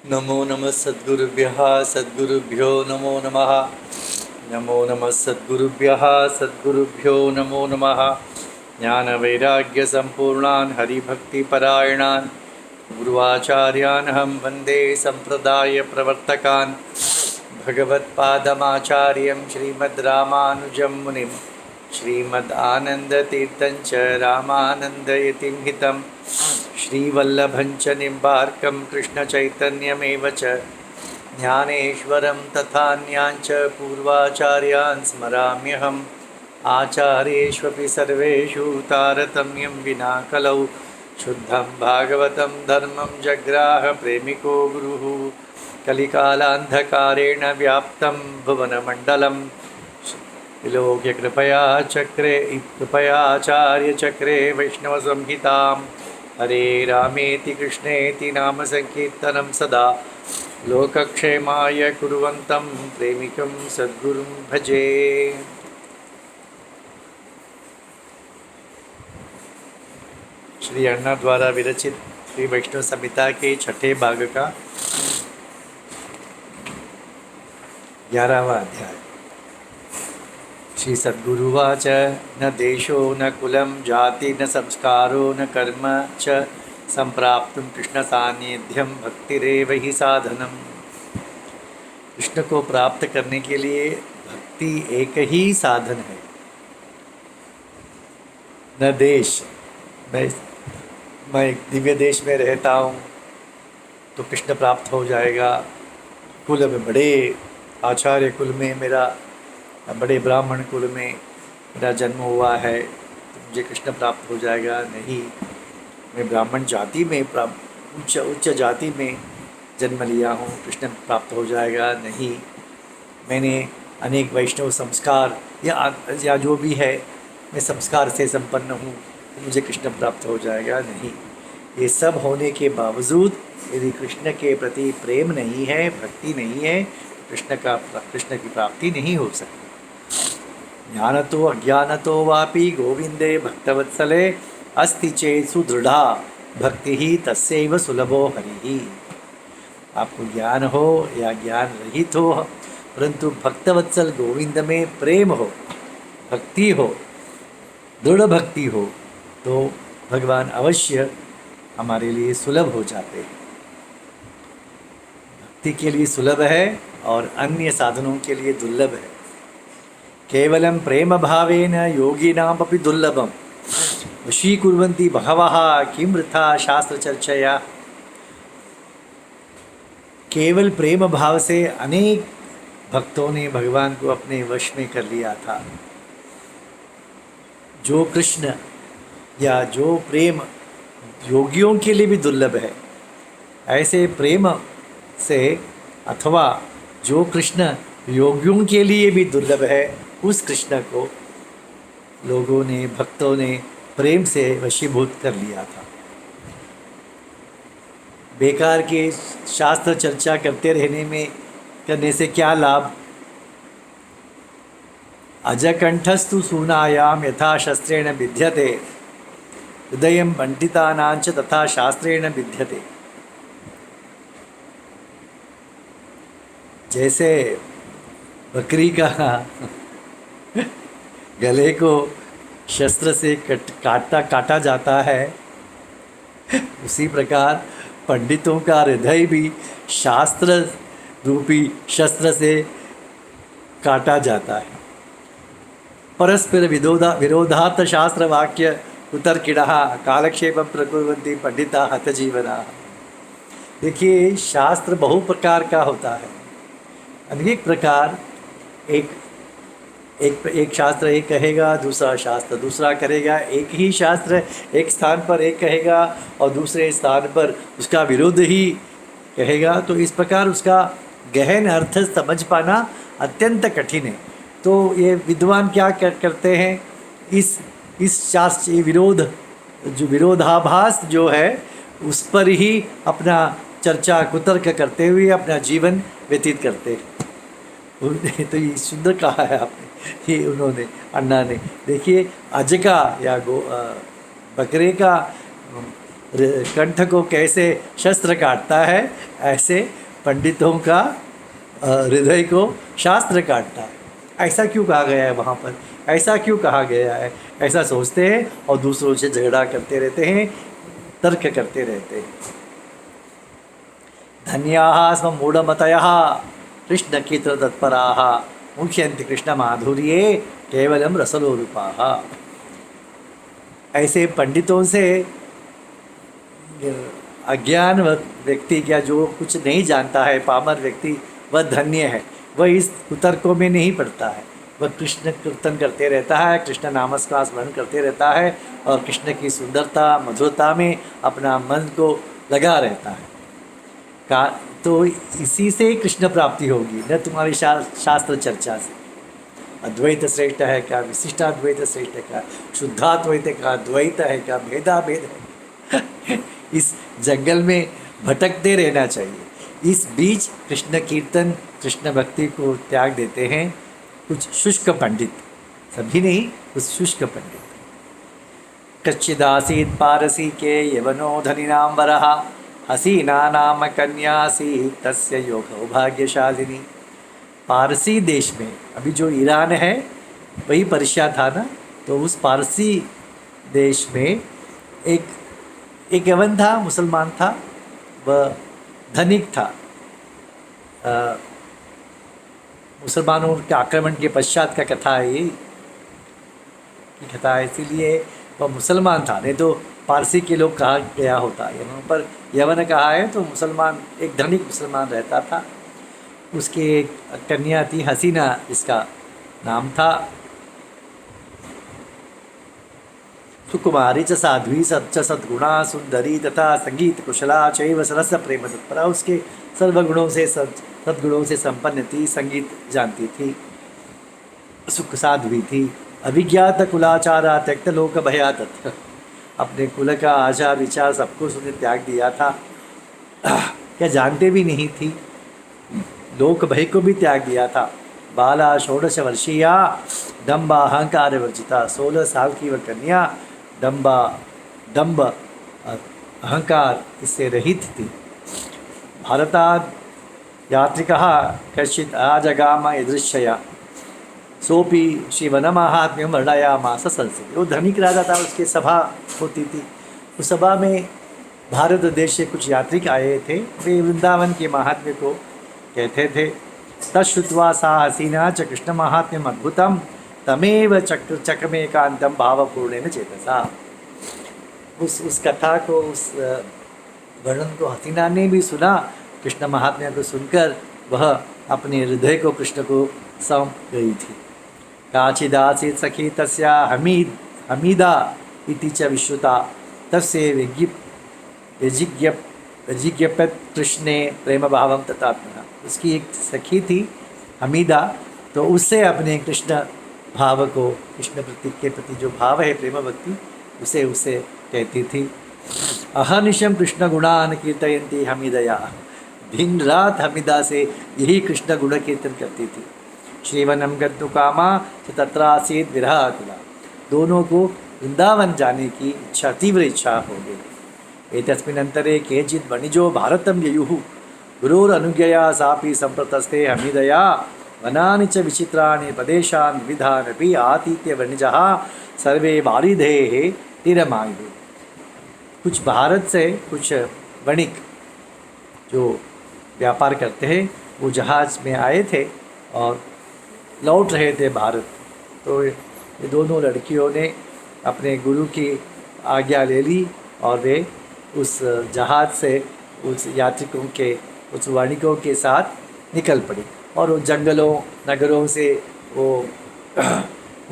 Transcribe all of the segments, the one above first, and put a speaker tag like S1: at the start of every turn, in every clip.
S1: नमो नमः सद्गुरुभ्यः सद्गुरुभ्यो नमो नमः। नमो नमः सद्गुरुभ्यः सद्गुरुभ्यो नमो नमः। ज्ञानवैराग्यसम्पूर्णान् हरिभक्तिपरायणान् गुरुवाचार्यानहं वन्दे सम्प्रदायप्रवर्तकान् भगवत्पादमाचार्यं श्रीमद् रामानुजं मुनिं श्रीमद्आनन्दतीर्थं च रामानन्दयतिं हितं श्रीवल्लभं च निम्बार्कं कृष्णचैतन्यमेव च ज्ञानेश्वरं तथान्याञ्च पूर्वाचार्यान् स्मराम्यहम् आचार्येष्वपि सर्वेषु तारतम्यं विना कलौ शुद्धं भागवतं धर्मं जग्राह प्रेमिको गुरुः कलिकालान्धकारेण व्याप्तं भुवनमण्डलं विलोक्यकृपया चक्रे कृपयाचार्यचक्रे वैष्णवसंहितां हरे रामेति कृष्णेति नाम संकीर्तनं सदा लोकक्षेमाय कुर्वन्तं प्रेमिकं सद्गुरुं भजे। श्री अण्णा द्वारा विरचित श्री वैष्णव संहिता के छठे भाग का 11वां अध्याय। श्री सद्गुरुवाच न देशो न कुलं जाति न संस्कारो न कर्म च संप्राप्तुं कृष्ण सान्निध्यं भक्तिरेव हि साधनम। कृष्ण को प्राप्त करने के लिए भक्ति एक ही साधन है। न देश, मैं एक दिव्य देश में रहता हूँ तो कृष्ण प्राप्त हो जाएगा। कुल में बड़े आचार्य कुल में मेरा, बड़े ब्राह्मण कुल में मेरा जन्म हुआ है तो मुझे कृष्ण प्राप्त हो जाएगा। नहीं, मैं ब्राह्मण जाति में उच्च जाति में जन्म लिया हूँ, कृष्ण प्राप्त हो जाएगा। नहीं, मैंने अनेक वैष्णव संस्कार या जो भी है, मैं संस्कार से संपन्न हूँ तो मुझे कृष्ण प्राप्त हो जाएगा। नहीं, ये सब होने के बावजूद यदि कृष्ण के प्रति प्रेम नहीं है, भक्ति नहीं है, कृष्ण की प्राप्ति नहीं हो सकती। ज्ञानतो अज्ञानतो वापि गोविंदे भक्तवत्सले अस्ति चेत् सुदृढ़ा भक्ति ही तस्यैव सुलभो हरिः। आपको ज्ञान हो या ज्ञान रहित हो, परंतु भक्तवत्सल गोविंद में प्रेम हो, भक्ति हो, दृढ़ भक्ति हो तो भगवान अवश्य हमारे लिए सुलभ हो जाते हैं। भक्ति के लिए सुलभ है और अन्य साधनों के लिए दुर्लभ है। केवलं प्रेम भावेन योगिनामपि दुर्लभम वशीकुर्वन्ति बहवः किं वृथा शास्त्र चर्चया। केवल प्रेम भाव से अनेक भक्तों ने भगवान को अपने वश में कर लिया था। जो कृष्ण या जो प्रेम योगियों के लिए भी दुर्लभ है, ऐसे प्रेम से अथवा जो कृष्ण योगियों के लिए भी दुर्लभ है, उस कृष्ण को लोगों ने, भक्तों ने प्रेम से वशीभूत कर लिया था। बेकार के शास्त्र चर्चा करने से क्या लाभ। अजकंठस्तु सूनायाम यथा शस्त्रेण विद्यते हृदयं पंडितानांच तथा शास्त्रेण विद्यते। जैसे बकरी का गले को शस्त्र से काटा जाता है, उसी प्रकार पंडितों का हृदय भी शास्त्र रूपी शस्त्र से काटा जाता है। परस्पर विरोधार्थ शास्त्र वाक्य कुतर्किणः कालक्षेपं प्रकुर्वन्ति पंडिता हतजीवनाः। देखिए, शास्त्र बहु प्रकार का होता है, अनेक प्रकार। एक शास्त्र एक कहेगा, दूसरा शास्त्र दूसरा करेगा। एक ही शास्त्र एक स्थान पर एक कहेगा और दूसरे स्थान पर उसका विरोध ही कहेगा, तो इस प्रकार उसका गहन अर्थ समझ पाना अत्यंत कठिन है। तो ये विद्वान क्या करते हैं, इस शास्त्र जो विरोधाभास जो है उस पर ही अपना चर्चा कुतर्क करते हुए अपना जीवन व्यतीत करते हैं। तो ये सुंदर कहा है आपने, ये उन्होंने, अण्णा ने। देखिए, अज का या बकरे का कंठ को कैसे शस्त्र काटता है, ऐसे पंडितों का हृदय को शास्त्र काटता है। ऐसा क्यों कहा गया है वहाँ पर, ऐसा क्यों कहा गया है, ऐसा सोचते हैं और दूसरों से झगड़ा करते रहते हैं, तर्क करते रहते हैं। धन्याः स्म मूढ़मतयः कृष्ण कीर्तन तत्पराः मुह्यन्ति कृष्ण माधुर्ये केवलम रसलोलुपाः। ऐसे पंडितों से अज्ञान व्यक्ति क्या, जो कुछ नहीं जानता है, पामर व्यक्ति, वह धन्य है। वह इस कुतर्कों में नहीं पड़ता है, वह कृष्ण कीर्तन करते रहता है, कृष्ण नामस का स्मरण करते रहता है और कृष्ण की सुंदरता मधुरता में अपना मन को लगा रहता है। तो इसी से कृष्ण प्राप्ति होगी, न तुम्हारी शास्त्र चर्चा से। अद्वैत श्रेष्ठ है क्या, विशिष्टाद्वैत श्रेष्ठ है क्या, शुद्धाद्वैत का द्वैत है क्या, भेदा भेद है। इस जंगल में भटकते रहना चाहिए। इस बीच कृष्ण कीर्तन, कृष्ण भक्ति को त्याग देते हैं कुछ शुष्क पंडित, सभी नहीं, कुछ शुष्क पंडित। कच्चिदासीत् पारसी के यवनो धनिनां वरः हसीना नाम कन्यासी तस्य योगो भाग्यशालिनी। पारसी देश में, अभी जो ईरान है वही पर्शिया था ना, तो उस पारसी देश में एक यवन था, मुसलमान था, वह धनिक था। मुसलमानों के आक्रमण के पश्चात का कथा है ये की कथा है, इसीलिए वह मुसलमान था, नहीं तो पारसी के लोग कहा गया होता। यहाँ पर यवन कहा है तो मुसलमान, एक धनिक मुसलमान रहता था, उसकी एक कन्या थी हसीना, इसका नाम था। सुकुमारी च साध्वी सच्च सद्गुणा सुंदरी तथा संगीत कुशला चैव सरस प्रेम तत्परा। उसके सर्वगुणों से, सद्गुणों से संपन्न थी, संगीत जानती थी, सुख साध्वी थी, अभिज्ञात कुलाचारा त्यक्त लोक भया तत्। अपने कुल का आचार विचार सबको उसने त्याग दिया था, क्या जानते भी नहीं थी, लोक भय को भी त्याग दिया था। बाला 16 वर्षीया दम्बा अहंकार वर्जिता। 16 साल की वह कन्या दम्ब अहंकार इससे रहित थी। भारताद यात्रिकः कश्चित् आजगाम यदृच्छया सोपि श्रीवनमाहात्म्यं वर्णयामास संसदि। वो धनिक राजा था, उसकी सभा होती थी। उस सभा में भारत देश से कुछ यात्रिक आए थे, वे वृंदावन के महात्म्य को कहते थे। तच्छ्रुत्वा सा हसीना च कृष्ण महात्म्यम अद्भुतम तमेव चक्रमेकांतम भावपूर्णेन चेतसा। उस कथा को, उस वर्णन को हसीना ने भी सुना। कृष्ण महात्म्य को सुनकर वह अपने हृदय को कृष्ण को सौंप गई थी। काचिदासीत् सखी तस्या हमीदा इति च विश्रुता तस्य विजिज्ञप्यत कृष्णे प्रेम भावम तथात्मना। उसकी एक सखी थी हमीदा, तो उससे अपने कृष्ण भाव को, कृष्ण प्रतीक के प्रति जो भाव है प्रेम भक्ति, उसे कहती थी। अहनिशम कृष्ण गुणान कीर्तयंती हमीदया। दिन रात हमीदा से यही कृष्ण गुण कीर्तन करती थी। श्रीवनम गन्तु कामा तत्रासीत् विरह अकुला। दोनों को वृंदावन जाने की इच्छा, तीव्र इच्छा हो गई। एतस्मिन्नन्तरे केचित् वणिजो भारतं ययुः गुरोरनुज्ञया सापि सम्प्रतस्ते हमीदया वनानि च विचित्राणि प्रदेशान् विविधानपि आतीत्य वणिजः सर्वे वारिधेः तीरमायुः। कुछ भारत से कुछ वणिक जो व्यापार करते हैं, वो जहाज़ में आए थे और लौट रहे थे भारत। तो ये दोनों लड़कियों ने अपने गुरु की आज्ञा ले ली और वे उस जहाज़ से उस यात्रिकों के, उस वणिकों के साथ निकल पड़ी और उन जंगलों नगरों से वो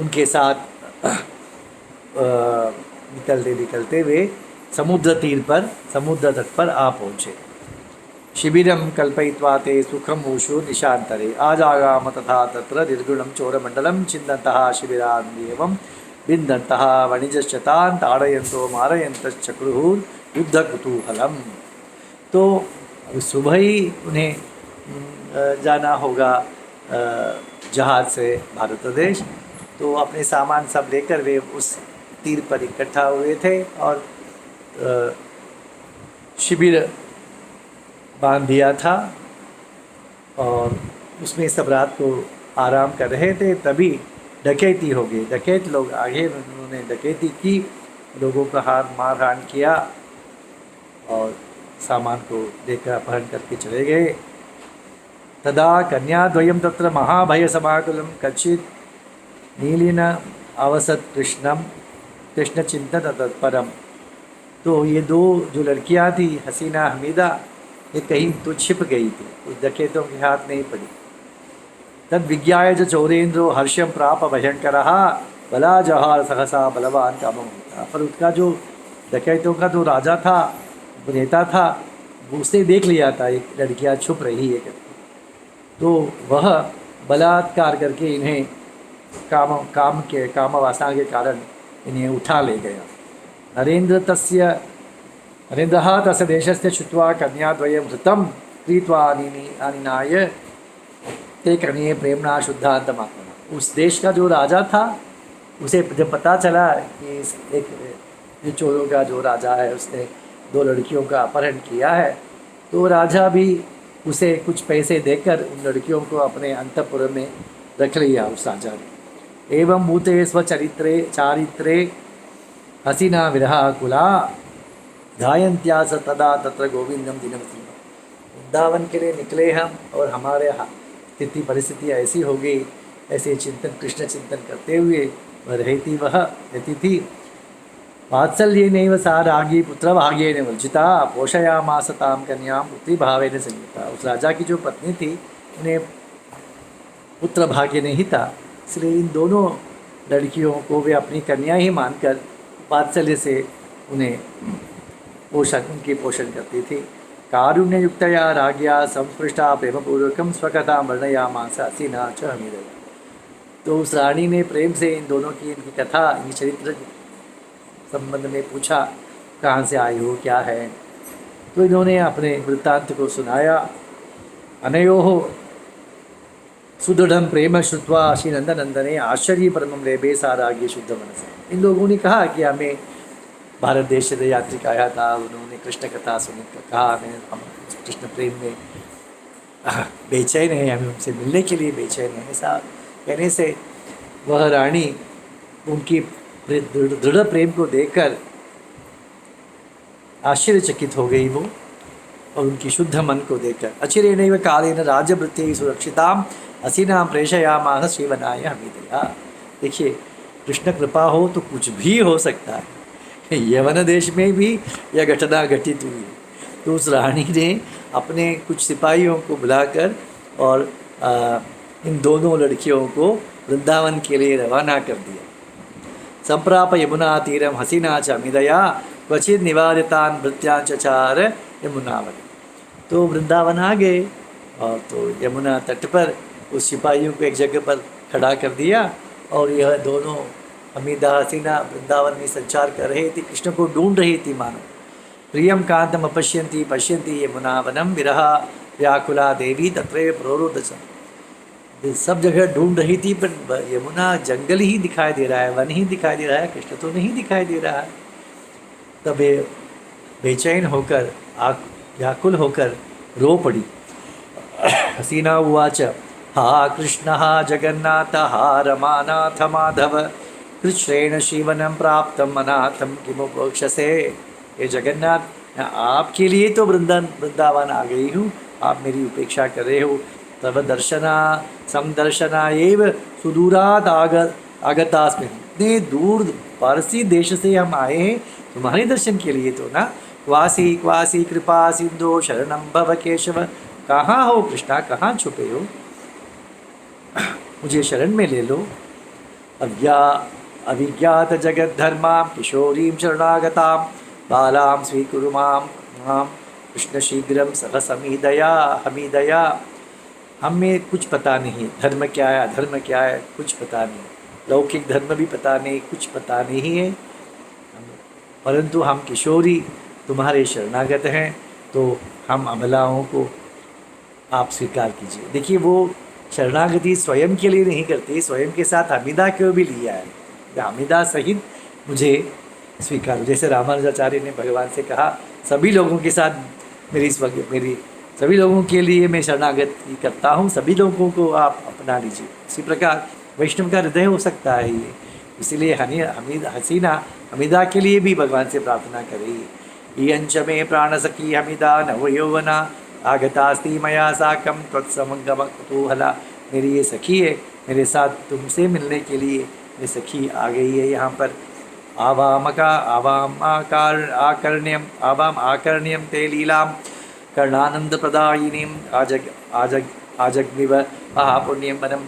S1: उनके साथ निकलते वे समुद्र तट पर आ पहुँचे। शिबिरं कल्पयित्वा ते सुखम ऊषु निशांतरे आजागाम तथा तत्र निर्गुणं चोरमंडलं चिन्तन्तः शिबिरान्येवं विन्दन्तः वणिजश्चतान् ताडयन्तो मारयन्तश्चक्रुः युद्धकुतूहलम्। तो सुबह ही उन्हें जाना होगा जहाज़ से भारत देश। तो अपने सामान सब लेकर वे उस तीर पर इकट्ठा हुए थे और शिविर बांध दिया था और उसमें सब रात को आराम कर रहे थे, तभी डकैती हो गई। डकैत लोग आगे, उन्होंने डकैती की, लोगों का मारहान किया और सामान को लेकर अपहरण करके चले गए। तदा कन्याद्वयं तत्र महाभय समाकुलं कच्चित् नीलिन अवसत कृष्ण चिंतन तत्परम। तो ये दो जो लड़कियां थी, हसीना हमीदा, ये कहीं तो छिप गई थी, उस डकैतों के हाथ नहीं पड़ी। तद विज्ञाय च चौरेन्द्रो हर्षम प्राप भयंकर बला जहार सहसा बलवान कामम होता। पर उसका जो डकैतों का जो राजा था, नेता था, वो उसने देख लिया था एक लड़कियां छुप रही है करके, तो वह बलात्कार करके इन्हें काम वासना के कारण इन्हें उठा ले गया। नरेन्द्रः तस्य देशस्य श्रुत्वा कन्याद्वयं घृतं क्रीत्वा आनिनाय ते कन्ये प्रेमणा शुद्धान्तमात्मना। उस देश का जो राजा था, उसे जब पता चला कि एक जो चोरों का जो राजा है उसने दो लड़कियों का अपहरण किया है, तो राजा भी उसे कुछ पैसे देकर उन लड़कियों को अपने अंतःपुर में रख लिया उस राजा ने। एवं भूते चारित्रे हसीना विरहाकुला धायंत्यास तदा तत्र गोविंदम दिनम सिंह। वृंदावन के लिए निकले हम और हमारे स्थिति परिस्थिति ऐसी हो गई, ऐसे चिंतन कृष्ण चिंतन करते हुए वह रहती थी। वात्सल्येनैव सा रागी पुत्रभाग्येन वर्जिता पोषयामास तां कन्यां पुत्रीभावेन संयुक्ता। उस राजा की जो पत्नी थी, उन्हें पुत्र भाग्य नहीं था, इसलिए इन दोनों लड़कियों को वे अपनी कन्या ही मानकर वात्सल्य से उन्हें उनकी पोषण करती थी। कारुण्ययुक्तया राज्ञा संस्पृष्टा प्रेमपूर्वकं स्वकथां वर्णयामास हसीना च हमीदा। तो उस रानी ने प्रेम से इन दोनों की इनकी कथा, इनकी चरित्र संबंध में पूछा, कहाँ से आई हो, क्या है। तो इन्होंने अपने वृत्तांत को सुनाया। अनयोः सुदृढ़ प्रेम श्रुत्वा श्री नंदनंदने आश्चर्य परमं लेभे सा राज्ञी शुद्ध मनसा। इन लोगों ने कहा कि हमें भारत देश से यात्रिक आया था, उन्होंने कृष्ण कथा सुन कहा, हम कृष्ण प्रेम में बेचैन हैं, हमें उनसे मिलने के लिए बेचैन हैं। ऐसा कहने से वह रानी उनकी दृढ़ प्रेम को देखकर आश्चर्यचकित हो गई वो, और उनकी शुद्ध मन को देखकर। अचिरेणैव कालेन राज्यवृत्ति सुरक्षिताम हसीनां प्रेषयामास श्रीवनाय हमीदया। देखिए, कृष्ण कृपा हो तो कुछ भी हो सकता है। यवन देश में भी यह घटना घटित हुई। तो उस रानी ने अपने कुछ सिपाहियों को बुलाकर और इन दोनों लड़कियों को वृंदावन के लिए रवाना कर दिया। संप्राप यमुना तीरम हसीना च हमीदया क्वचित निवारितान भृत्यांचार यमुनावन। तो वृंदावन आ गए और तो यमुना तट पर उस सिपाहियों को एक जगह पर खड़ा कर दिया, और यह दोनों हमीदा हसीना वृंदावन में संचार कर रहे थे, कृष्ण को ढूंढ रही थी मानो। प्रियम कांतम अपश्यंती पश्यंती यमुनावनम विरहा व्याकुला देवी तत्रैव प्रोरुदच। सब जगह ढूंढ रही थी, पर यमुना जंगल ही दिखाई दे रहा है, वन ही दिखाई दे रहा है, कृष्ण तो नहीं दिखाई दे रहा है। तब बेचैन होकर व्याकुल होकर रो पड़ी। हसीना उवाच हा कृष्ण हा जगन्नाथ हा रमानाथ माधव कृष्णेन शिवनं प्राप्तम अनाथम किमुपक्षसे। ये जगन्नाथ, आपके लिए तो वृंदावन आ गई हूँ, आप मेरी उपेक्षा कर रहे हो। तब दर्शना समदर्शना एव सुदूरात आगतास्मि। इतने दूर पारसी देश से हम आए हैं तुम्हारे दर्शन के लिए तो ना। क्वासी क्वासी कृपा सिंधु शरणं भव केशव। कहाँ हो कृष्णा, कहाँ छुपे हो, मुझे शरण में ले लो। अविज्ञात जगत धर्मां किशोरीं शरणागतां बालां स्वीकुरु मां कृष्ण शीघ्रं सह समीदया हमीदया। हमें कुछ पता नहीं, धर्म क्या है अधर्म क्या है कुछ पता नहीं, लौकिक धर्म भी पता नहीं, कुछ पता नहीं है, परंतु हम किशोरी तुम्हारे शरणागत हैं, तो हम अबलाओं को आप स्वीकार कीजिए। देखिए, वो शरणागति स्वयं के लिए नहीं करती, स्वयं के साथ हमीदा को भी लिया है, हमीदा सहित मुझे स्वीकार। जैसे रामानुजाचार्य ने भगवान से कहा, सभी लोगों के साथ मेरी सभी लोगों के लिए मैं शरणागति करता हूँ, सभी लोगों को आप अपना लीजिए। इसी प्रकार वैष्णव का हृदय हो सकता है ये। इसीलिए हसीना हमीदा के लिए भी भगवान से प्रार्थना करिए। इयंच मे प्राण सखी हमीदा नव यौवना आगतास्ति मया साकम त्वत्समगम कुतूहला। मेरी ये सखी है, मेरे साथ तुमसे मिलने के लिए मेरी सखी आ गई है यहाँ पर। आवाम आकर्ण्यम ते लीलाम कर्णानंद प्रदायिनीम आजग्निव महापुण्यम वनम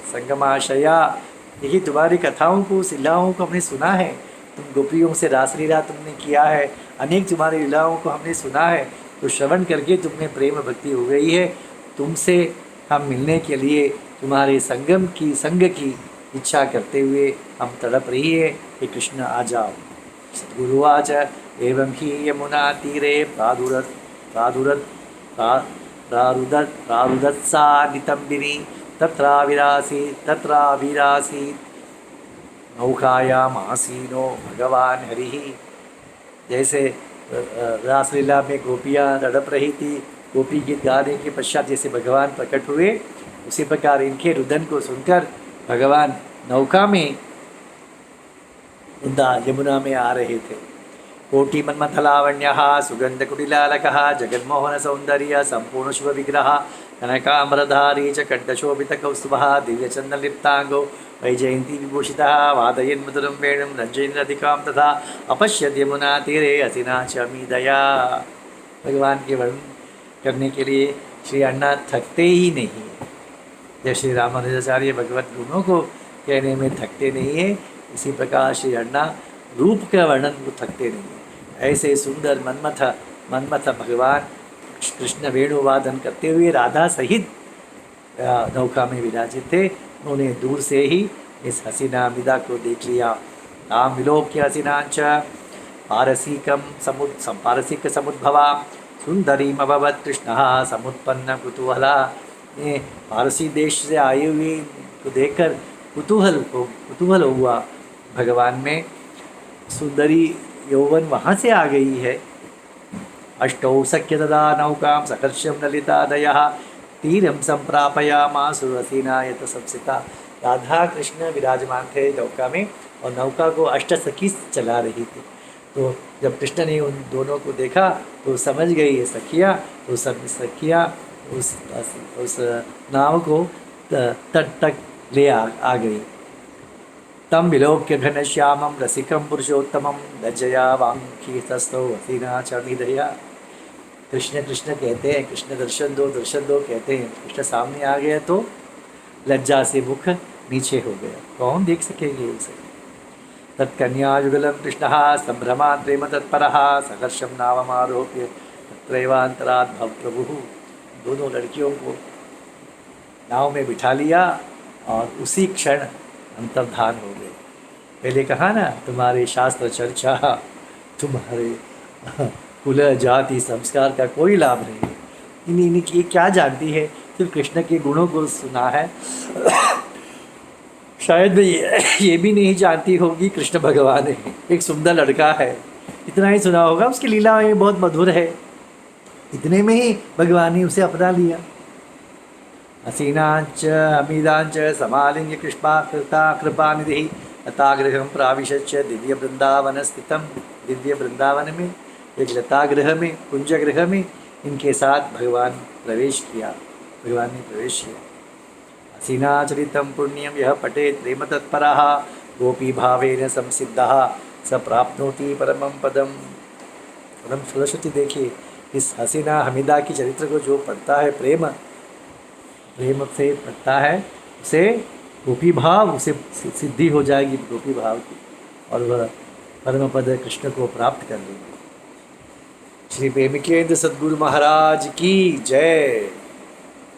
S1: संगमाशया। यही तुम्हारी कथाओं को, लीलाओं को हमने सुना है। तुम गोपियों से रासलीला तुमने किया है, अनेक तुम्हारी लीलाओं को हमने सुना है। तो श्रवण करके तुमने प्रेम भक्ति हो गई है। तुमसे हम मिलने के लिए तुम्हारे संग की इच्छा करते हुए हम तड़प रही है कि कृष्ण आ जाओ। सद्गुरुवाच एवं ही यमुना तीरे प्रारुदत्सा नितंबिनी तत्राविरासी नौकायाम आसीनो भगवान हरि। जैसे रासलीला में गोपियाँ तड़प रही थी, गोपी गीत गाने के पश्चात जैसे भगवान प्रकट हुए, उसी प्रकार इनके रुदन को सुनकर भगवान नौका में यमुना में आ रहे थे। कोटि मन्मथलावण्य सुगंध कुटिलालक जगन्मोहन सौंदर्य संपूर्ण शुभ विग्रह कनकाम्बरधारी च कंठशोभित कौस्तुभ दिव्यचंदनलिप्तांगो वैजयंती विभूषिता वादयन् मधुरं वेणुं रंजयन् राधिकां तथा अपश्यत् यमुना तीरे हसीना च मीदया। भगवान के वर्णन करने के लिए श्री अण्णा थकते ही नहीं है। जय श्री रामानुजाचार्य भगवत गुणों को कहने में थकते नहीं है, इसी प्रकार श्री अण्णा रूप का वर्णन को थकते नहीं है। ऐसे सुंदर मनमथ भगवान कृष्ण वेणुवादन करते हुए राधा सहित नौका में विराजित थे। उन्होंने दूर से ही इस हसीना हमीदा को देख लिया। ताम विलोक्य हसीनांच पारसिक समुद्भवा सुंदरीम अभवत् कृष्णः समुत्पन्न कुतूहला। ने पारसी देश से आए हुए को देखकर कुतूहल हुआ। भगवान में सुंदरी यौवन वहाँ से आ गई है। अष्टौ सख्य तदा नौकां सकर्षं ललितादयः तीरं संप्रापयामासु हसीनायत संसिता। राधा कृष्ण विराजमान थे नौका में और नौका को अष्ट सखी चला रही थी। तो जब कृष्ण ने उन दोनों को देखा तो समझ गई ये सखियाँ। तो सब सखियाँ उस नाव को तट तक ले आ गई। तम विलोक्य घनश्यामं रसिकं पुरुषोत्तमं लज्जया वांखीतस्थो हसीना च मीदया। कृष्ण कृष्ण कहते हैं, कृष्ण दर्शन दो कहते हैं। कृष्ण सामने आ गया तो लज्जा से मुख नीचे हो गया, कौन देख सकेंगे उसे। तत्कन्यायुगलं कृष्णः संभ्रमात् प्रेम तत्परः सहर्षं नावमारोप्य तत्रैवान्तरात् भव प्रभुः। दोनों लड़कियों को नाव में बिठा लिया और उसी क्षण अंतर्धान हो गए। पहले कहा ना, तुम्हारे शास्त्र चर्चा, तुम्हारे कुल जाति संस्कार का कोई लाभ नहीं है। इन्हीं क्या जानती है, सिर्फ कृष्ण के गुणों को सुना है। शायद ये भी नहीं जानती होगी कृष्ण भगवान है, एक सुंदर लड़का है, इतना ही सुना होगा। उसकी लीलाएं बहुत मधुर है, इतने में ही भगवान ने उसे अपना लिया। हसीनांच हमीदांच समालिंग्य कृपा निधि लतागृहं प्राविशच्य दिव्य वृंदावन स्थितम। दिव्य वृंदावन में एक लतागृह में, कुंजगृह में इनके साथ भगवान ने प्रवेश किया। हसीनाचरितं पुण्यं यः पठेत् प्रेम तत्परः गोपी भावेन संसिद्धः स प्राप्नोति परमं पदम। परम सरस्वती देखिए, इस हसीना हमीदा की चरित्र को जो पढ़ता है, प्रेम से पढ़ता है, उसे गोपी भाव, उसे सिद्धि हो जाएगी गोपी भाव की, और वह परम पद कृष्ण को प्राप्त कर लेंगे। श्री प्रेमिकेंद्र सद्गुरु महाराज की जय।